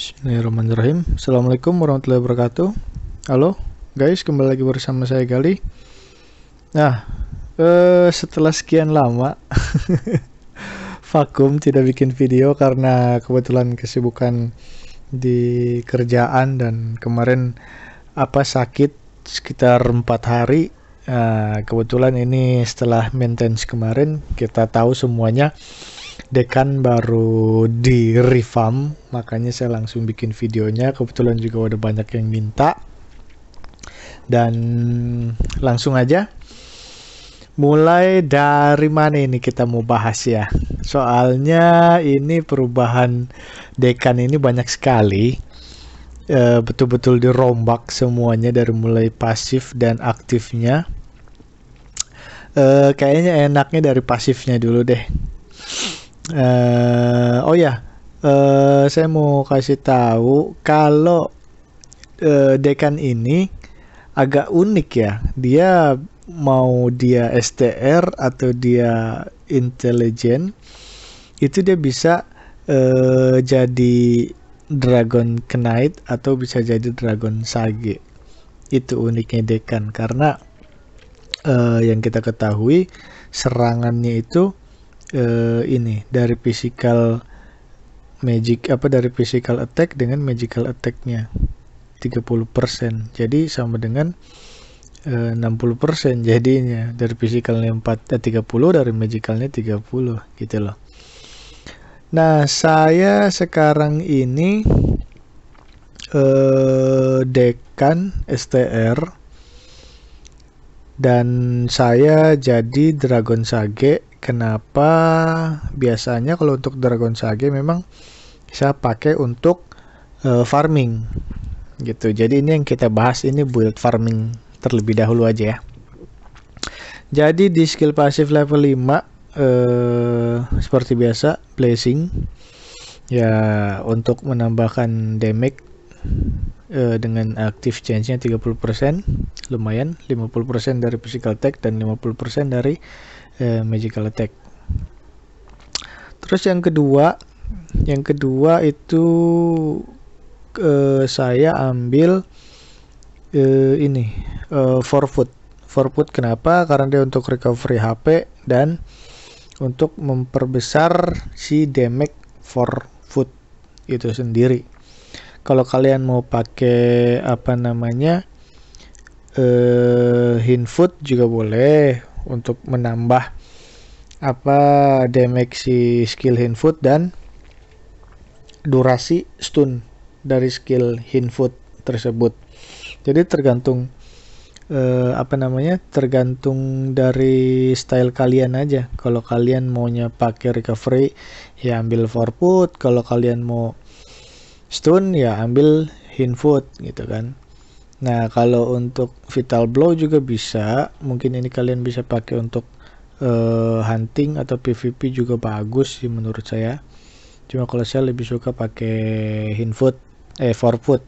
Bismillahirrahmanirrahim. Assalamualaikum warahmatullahi wabarakatuh. Halo guys, kembali lagi bersama saya Gali. Nah, setelah sekian lama vakum tidak bikin video karena kebetulan kesibukan di kerjaan dan kemarin sakit sekitar 4 hari. Kebetulan ini setelah maintenance kemarin kita tahu semuanya Dekan baru di revamp, makanya saya langsung bikin videonya. Kebetulan juga udah banyak yang minta, dan langsung aja. Mulai dari mana ini kita mau bahas ya? Soalnya ini perubahan Dekan ini banyak sekali, betul-betul dirombak semuanya dari mulai pasif dan aktifnya. Kayaknya enaknya dari pasifnya dulu deh. Saya mau kasih tahu kalau Dekan ini agak unik ya. Dia mau dia STR atau dia intelijen, itu dia bisa jadi Dragon Knight atau bisa jadi Dragon Sage. Itu uniknya Dekan, karena yang kita ketahui serangannya itu ini dari physical attack dengan magical attack-nya 30%. Jadi sama dengan 60% jadinya. Dari physicalnya 30, dari magicalnya 30 gitu loh. Nah, saya sekarang ini Dekan STR dan saya jadi Dragon Sage. Kenapa? Biasanya kalau untuk Dragon Sage memang saya pakai untuk farming gitu. Jadi ini yang kita bahas, ini build farming terlebih dahulu aja ya. Jadi di skill pasif level 5 seperti biasa blessing ya, untuk menambahkan damage dengan active change-nya 30%, lumayan. 50% dari physical attack dan 50% dari magical attack. Terus yang kedua itu saya ambil ini forefoot. Kenapa? Karena dia untuk recovery HP dan untuk memperbesar si damage forefoot itu sendiri. Kalau kalian mau pakai hindfoot juga boleh untuk menambah damage si skill hindfoot dan durasi stun dari skill hindfoot tersebut. Jadi tergantung tergantung dari style kalian aja. Kalau kalian maunya pakai recovery ya ambil forefoot, kalau kalian mau stun ya ambil hindfoot gitu kan. Nah, kalau untuk vital blow juga bisa. Mungkin ini kalian bisa pakai untuk hunting atau PvP juga bagus sih menurut saya. Cuma kalau saya lebih suka pakai forefoot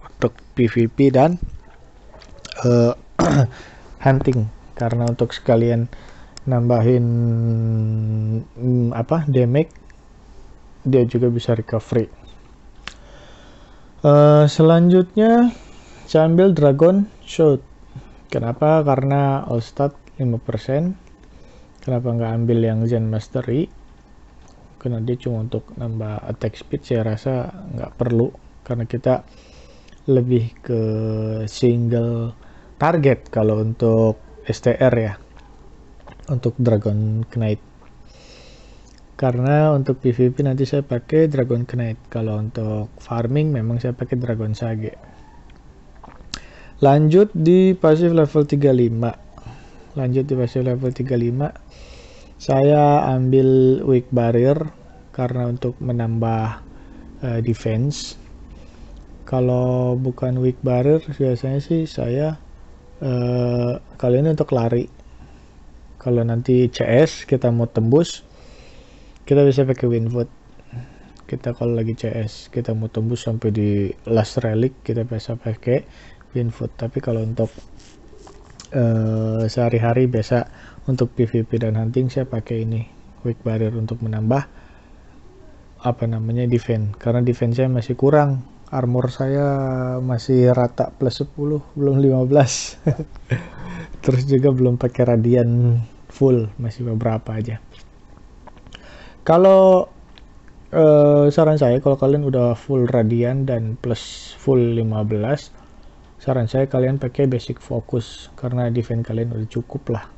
untuk PvP dan hunting, karena untuk sekalian nambahin damage, dia juga bisa recovery. Selanjutnya saya ambil Dragon Shoot. Kenapa? Karena all stat 5%. Kenapa nggak ambil yang Zen Mastery? Karena dia cuma untuk nambah attack speed, saya rasa nggak perlu, karena kita lebih ke single target kalau untuk STR ya, untuk Dragon Knight. Karena untuk PvP nanti saya pakai Dragon Knight. Kalau untuk farming memang saya pakai Dragon Sage. Lanjut di pasif level 35. Saya ambil weak barrier karena untuk menambah defense. Kalau bukan weak barrier biasanya sih saya kali ini untuk lari. Kalau nanti CS kita mau tembus, kita bisa pakai windfoot. Kita kalau lagi CS kita mau tembus sampai di last relic, kita bisa pakai windfoot. Tapi kalau untuk sehari-hari biasa untuk PvP dan hunting saya pakai ini weak barrier untuk menambah apa namanya defense, karena defense saya masih kurang. Armor saya masih rata plus 10, belum 15. Terus juga belum pakai radian full, masih beberapa aja. Kalau saran saya, kalau kalian udah full radian dan plus full 15, saran saya kalian pakai basic focus, karena defense kalian udah cukup lah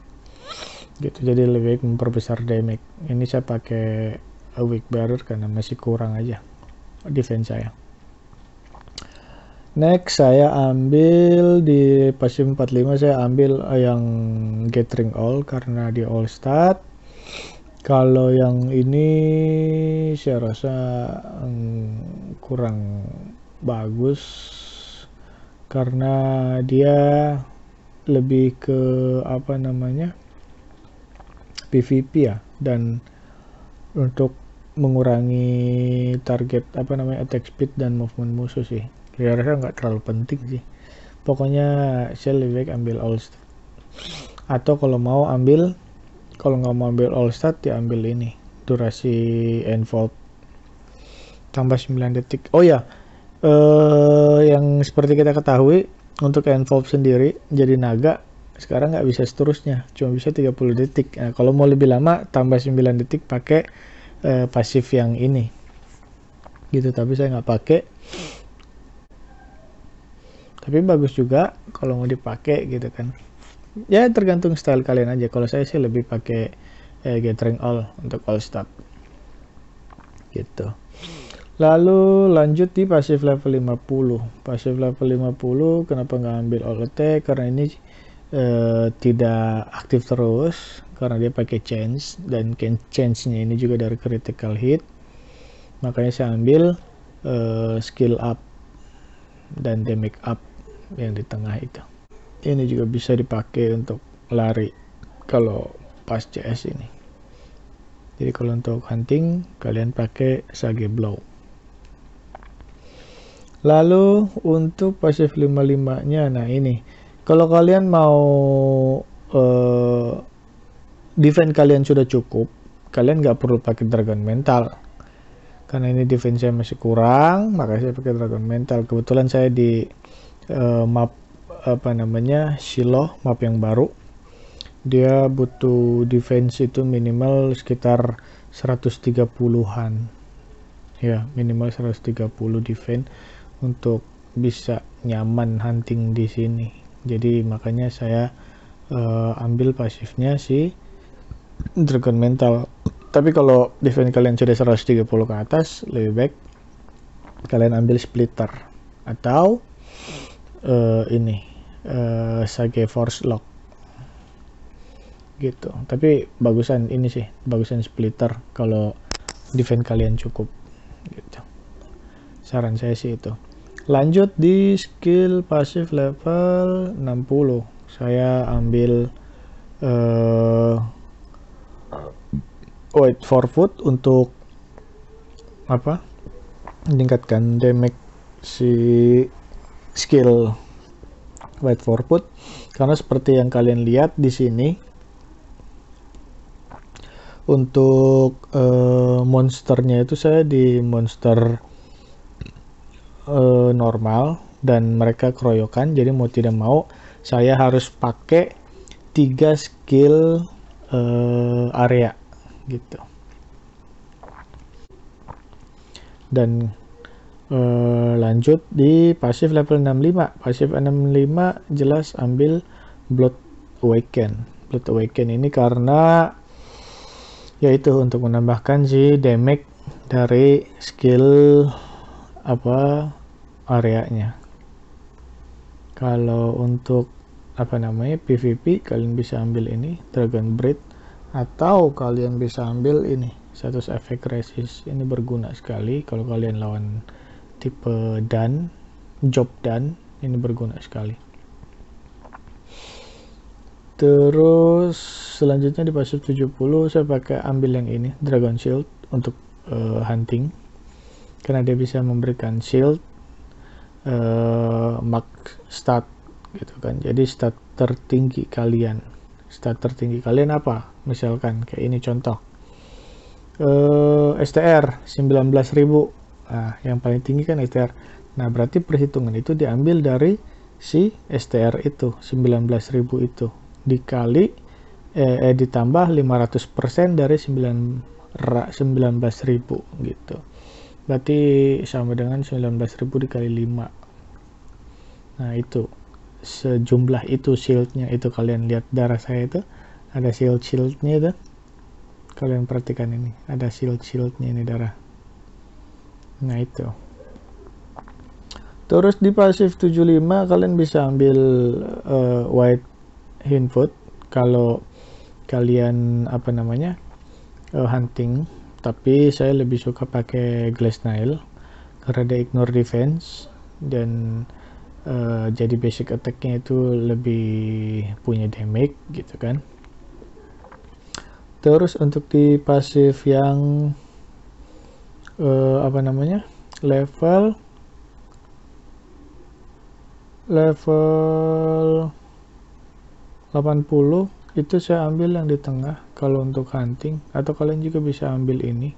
gitu. Jadi lebih baik memperbesar damage. Ini saya pakai weak barrier karena masih kurang aja defense saya. Next saya ambil di pasif 45, saya ambil yang gathering all karena di all stat. Kalau yang ini saya rasa kurang bagus karena dia lebih ke apa namanya PvP ya, dan untuk mengurangi target apa namanya attack speed dan movement musuh sih. Saya rasa nggak terlalu penting sih. Pokoknya saya lebih baik ambil all stat. Atau kalau nggak mau ambil all stat ya ambil ini durasi envolve tambah 9 detik. Oh ya, yang seperti kita ketahui untuk envolve sendiri jadi naga sekarang nggak bisa seterusnya, cuma bisa 30 detik. Nah, kalau mau lebih lama tambah 9 detik pakai pasif yang ini gitu, tapi saya nggak pakai. Tapi bagus juga kalau mau dipakai gitu kan. Ya tergantung style kalian aja. Kalau saya sih lebih pakai gathering all untuk all stat gitu. Lalu lanjut di pasif level 50. Pasif level 50 kenapa nggak ambil all attack? Karena ini tidak aktif terus karena dia pakai change, dan change-nya ini juga dari critical hit. Makanya saya ambil skill up dan damage up yang di tengah itu. Ini juga bisa dipakai untuk lari kalau pas CS ini. Jadi kalau untuk hunting kalian pakai Sage Blow. Lalu untuk pasif 55 nya, nah ini kalau kalian mau defense kalian sudah cukup, kalian nggak perlu pakai Dragon Mental karena ini defense saya masih kurang, makanya saya pakai Dragon Mental. Kebetulan saya di map apa namanya Shiloh, map yang baru, dia butuh defense itu minimal sekitar 130-an ya, minimal 130 defense untuk bisa nyaman hunting di sini. Jadi makanya saya ambil pasifnya si Dragon Mental. Tapi kalau defense kalian sudah 130 ke atas, lebih baik kalian ambil Splitter atau ini Sage Force Lock gitu. Tapi bagusan ini sih, bagusan Splitter kalau defense kalian cukup gitu. Saran saya sih itu. Lanjut di skill pasif level 60. Saya ambil Wait for Food untuk apa? Meningkatkan damage si skill Wait for Food, karena seperti yang kalian lihat di sini untuk monsternya itu saya di monster normal dan mereka keroyokan, jadi mau tidak mau saya harus pakai 3 skill area gitu. Dan lanjut di pasif level 65. Pasif 65 jelas ambil Blood Awaken. Blood Awaken ini karena yaitu untuk menambahkan si damage dari skill apa areanya. Kalau untuk apa namanya PvP kalian bisa ambil ini Dragon Breath, atau kalian bisa ambil ini status efek resist. Ini berguna sekali kalau kalian lawan tipe dan job dan ini berguna sekali. Terus selanjutnya di pasif 70 saya pakai ambil yang ini Dragon Shield untuk hunting karena dia bisa memberikan shield max stat gitu kan. Jadi stat tertinggi kalian apa misalkan kayak ini contoh STR 19.000. Nah, yang paling tinggi kan STR. Nah, berarti perhitungan itu diambil dari si STR itu 19.000 itu dikali ditambah 500% dari 19.000 gitu. Berarti sama dengan 19.000 dikali 5. Nah, itu sejumlah itu shieldnya itu. Kalian lihat darah saya itu ada shieldnya itu. Kalian perhatikan ini, ada shieldnya ini darah. Nah, itu. Terus di pasif 75 kalian bisa ambil white hindfoot kalau kalian hunting, tapi saya lebih suka pakai Glassnail karena dia ignore defense dan jadi basic attack-nya itu lebih punya damage gitu kan. Terus untuk di pasif yang level 80 itu saya ambil yang di tengah kalau untuk hunting, atau kalian juga bisa ambil ini,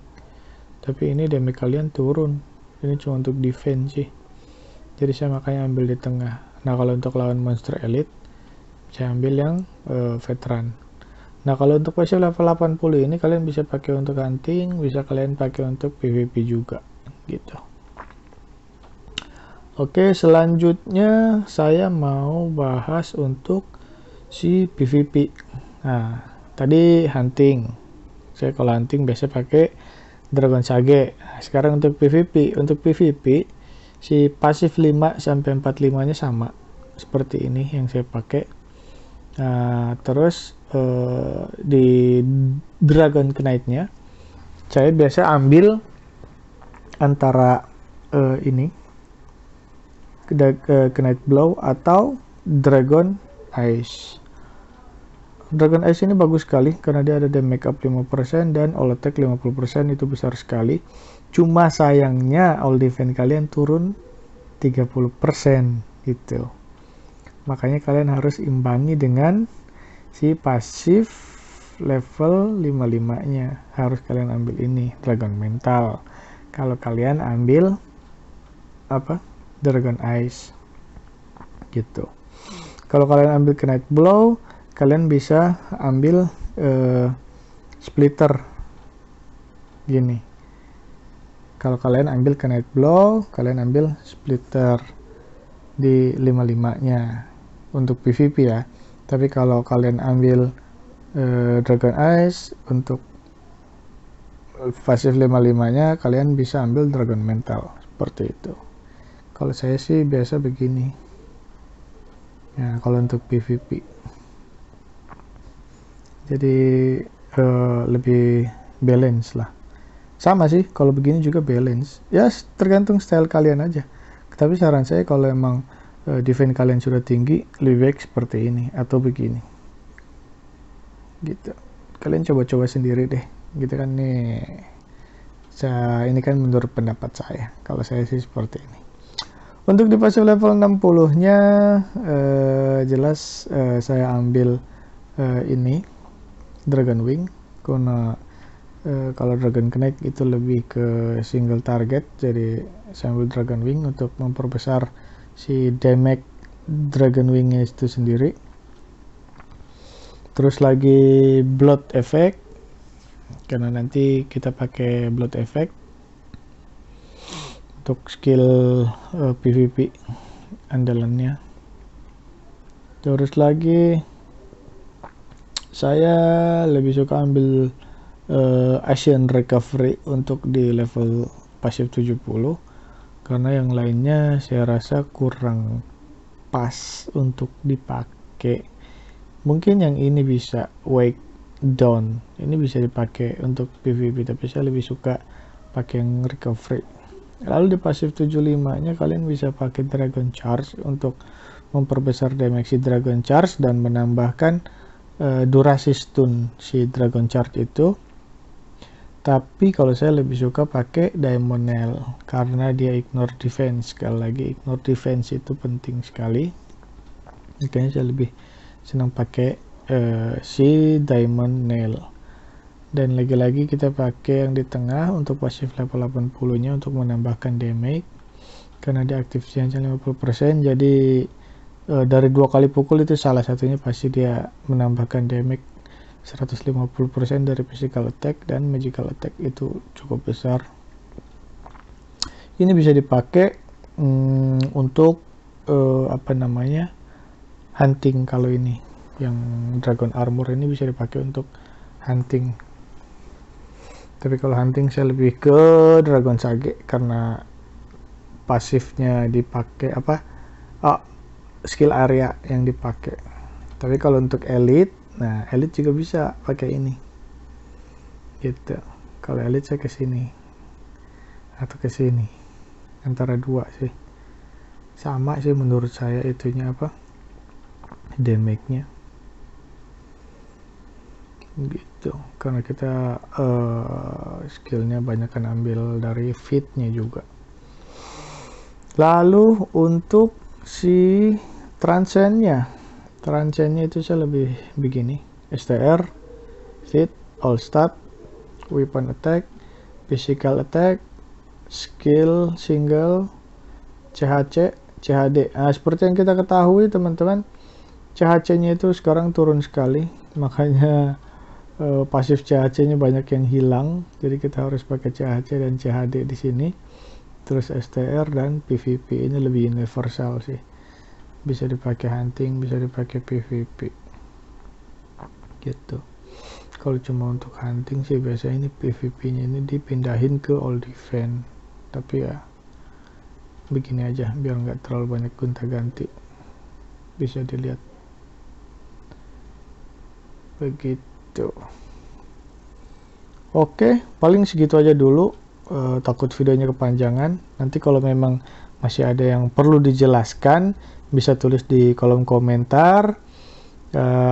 tapi ini damage kalian turun, ini cuma untuk defense sih, jadi saya makanya ambil di tengah. Nah, kalau untuk lawan monster elite saya ambil yang veteran. Nah, kalau untuk pasif level 80 ini kalian bisa pakai untuk hunting, bisa kalian pakai untuk PvP juga gitu. Oke, selanjutnya saya mau bahas untuk si PvP. Nah, tadi hunting. Saya kalau hunting biasa pakai Dragon Sage. Nah, sekarang untuk PvP. Untuk PvP si pasif 5 sampai 45-nya sama seperti ini yang saya pakai. Nah, terus di Dragon Knight-nya saya biasa ambil antara ini Knight Blow atau Dragon Ice. Dragon Ice ini bagus sekali karena dia ada damage up 5% dan all attack 50%, itu besar sekali. Cuma sayangnya all defense kalian turun 30% gitu. Makanya kalian harus imbangi dengan si pasif level 55-nya. Harus kalian ambil ini, Dragon Mental. Kalau kalian ambil Dragon Ice gitu. Kalau kalian ambil Knight Blow, kalian bisa ambil splitter gini. Kalau kalian ambil Knight Blow, kalian ambil splitter di 55-nya untuk PvP ya. Tapi kalau kalian ambil Dragon Ice untuk pasif 55-nya, kalian bisa ambil Dragon Mental seperti itu. Kalau saya sih biasa begini ya kalau untuk PvP, jadi lebih balance lah. Sama sih kalau begini juga balance ya, tergantung style kalian aja. Tapi saran saya kalau emang defense kalian sudah tinggi, lebih baik seperti ini atau begini gitu. Kalian coba-coba sendiri deh gitu kan. Nih ini kan menurut pendapat saya, kalau saya sih seperti ini. Untuk di pasif level 60 nya jelas saya ambil ini Dragon Wing karena kalau Dragon Knight itu lebih ke single target, jadi saya ambil Dragon Wing untuk memperbesar si damage Dragon Wingnya itu sendiri. Terus lagi Blood Effect karena nanti kita pakai Blood Effect untuk skill PvP andalannya. Terus lagi saya lebih suka ambil Asian Recovery untuk di level pasif 70 karena yang lainnya saya rasa kurang pas untuk dipakai. Mungkin yang ini bisa Wake Down, ini bisa dipakai untuk PvP, tapi saya lebih suka pakai yang Recovery. Lalu di pasif 75-nya kalian bisa pakai Dragon Charge untuk memperbesar damage si Dragon Charge dan menambahkan durasi stun si Dragon Charge itu. Tapi kalau saya lebih suka pakai Diamond Nail karena dia ignore defense. Sekali lagi, ignore defense itu penting sekali, makanya saya lebih senang pakai si Diamond Nail. Dan lagi-lagi kita pakai yang di tengah untuk pasif level 80 nya untuk menambahkan damage, karena dia active chance 50%, jadi dari 2 kali pukul itu salah satunya pasti dia menambahkan damage 150% dari physical attack, dan magical attack itu cukup besar. Ini bisa dipakai untuk apa namanya, hunting. Kalau ini yang dragon armor ini bisa dipakai untuk hunting, tapi kalau hunting saya lebih ke dragon sage karena pasifnya dipakai skill area yang dipakai. Tapi kalau untuk elite, nah elite juga bisa pakai ini gitu. Kalau elite saya ke sini atau ke sini, antara dua sih sama sih menurut saya itunya damage-nya gitu, karena kita skillnya banyak kan ambil dari fitnya juga. Lalu untuk si transcendnya itu saya lebih begini: STR, fit, all stat, weapon attack, physical attack, skill single, CHC, CHD. Nah, seperti yang kita ketahui teman-teman, CHC-nya itu sekarang turun sekali, makanya pasif CHC-nya banyak yang hilang. Jadi kita harus pakai CHC dan CHD di sini. Terus STR dan PvP ini lebih universal sih. Bisa dipakai hunting, bisa dipakai PvP. Gitu. Kalau cuma untuk hunting sih biasanya ini PvP-nya ini dipindahin ke all defense. Tapi ya begini aja biar nggak terlalu banyak gonta-ganti. Bisa dilihat begitu. Oke, paling segitu aja dulu. Takut videonya kepanjangan. Nanti kalau memang masih ada yang perlu dijelaskan, bisa tulis di kolom komentar,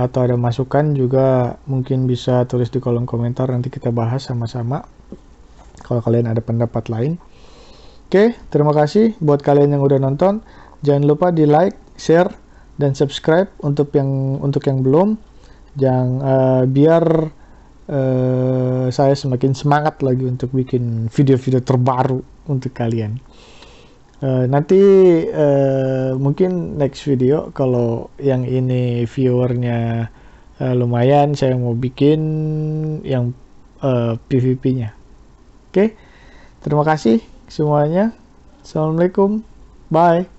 atau ada masukan juga mungkin bisa tulis di kolom komentar, nanti kita bahas sama-sama kalau kalian ada pendapat lain. Oke, terima kasih buat kalian yang udah nonton. Jangan lupa di like, share, dan subscribe untuk yang belum. Biar saya semakin semangat lagi untuk bikin video-video terbaru untuk kalian. Nanti mungkin next video kalau yang ini viewernya lumayan, saya mau bikin yang PvP-nya. Oke, terima kasih semuanya. Assalamualaikum, bye.